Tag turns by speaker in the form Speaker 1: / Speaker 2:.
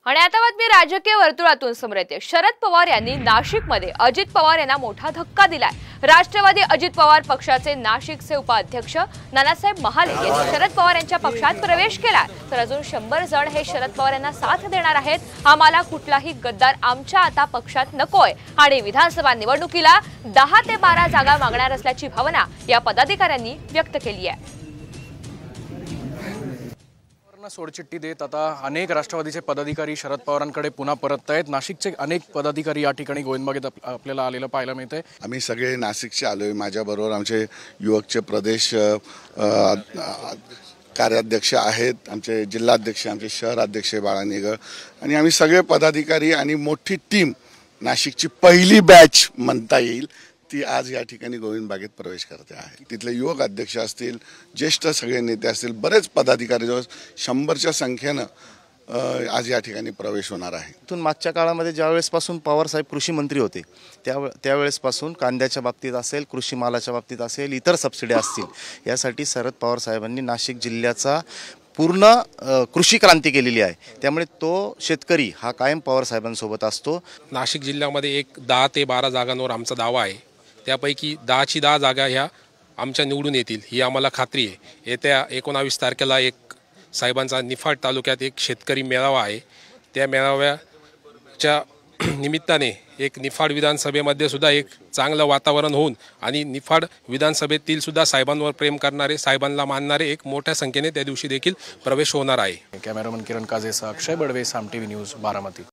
Speaker 1: आणि आता बातमी राजकीय वर्तुळातून समोर येते। शरद पवार यांनी नाशिकमध्ये अजित पवार यांना मोठा धक्का दिलाय। राष्ट्रवादी अजित पवार पक्षाचे नाशिकचे उपाध्यक्ष नानासाहेब महाले यांनी शरद पवार यांच्या पक्षात प्रवेश केला, तर अजून 100 जण हे शरद पवार यांना साथ देणार आहेत। आम्हाला कुठलाही गद्दार आमच्या आता पक्षात नकोय आणि विधानसभा निवडणुकीला 10 ते 12 जागा मागणार असल्याची भावना या पदाधिकाऱ्यांनी व्यक्त केली आहे।
Speaker 2: सोडचिठ्ठी देत आता अनेक राष्ट्रवादीचे पदाधिकारी शरद पवारांकडे पुन्हा परत आहेत। नाशिकचे अनेक पदाधिकारी या ठिकाणी गोविंदबागेत आपल्याला आलेलं पाहायला मिळतंय।
Speaker 3: आम्ही सगळे नाशिकचे आलोय, माझ्याबरोबर आमचे युवकचे प्रदेश कार्याध्यक्ष आहेत, आमचे जिल्हाध्यक्ष, आमचे शहराध्यक्ष बाळानेगर आणि आम्ही सगळे पदाधिकारी आणि मोठी टीम, नाशिकची पहिली बॅच म्हणता येईल ती आज या ठिकाणी गोविंदबागेत प्रवेश करते आहे। तिथले युवक अध्यक्ष असतील, ज्येष्ठ सगळे नेते असतील, बरेच पदाधिकारी जवळ 100च्या संख्येनं आज या ठिकाणी प्रवेश होणार आहे।
Speaker 4: इथून मागच्या काळामध्ये ज्यावेळेसपासून पवार साहेब कृषी मंत्री होते त्यावेळेसपासून कांद्याच्या बाबतीत असेल, कृषी मालाच्या बाबतीत असेल, इतर सबसिडी असतील, यासाठी शरद पवार साहेबांनी नाशिक जिल्ह्याचा पूर्ण कृषी क्रांती केलेली आहे। त्यामुळे तो शेतकरी हा कायम पवार साहेबांसोबत असतो।
Speaker 5: नाशिक जिल्ह्यामध्ये एक 10 ते 12 जागांवर आमचा दावा आहे। त्यापैकी 10ची 10 जागा ह्या आमच्या निवडून येतील ही आम्हाला खात्री आहे। येत्या 19 तारखेला एक साहेबांचा निफाड तालुक्यात एक शेतकरी मेळावा आहे। त्या मेळाव्याच्या निमित्ताने एक निफाड विधानसभेमध्ये सुद्धा एक चांगलं वातावरण होऊन आणि निफाड विधानसभेतील सुद्धा साहेबांवर प्रेम करणारे, साहेबांना मानणारे एक मोठ्या संख्येने त्या दिवशी देखील प्रवेश होणार आहे।
Speaker 2: कॅमेरामन किरण काजेसह अक्षय बडवे, साम टीव्ही न्यूज, बारामती।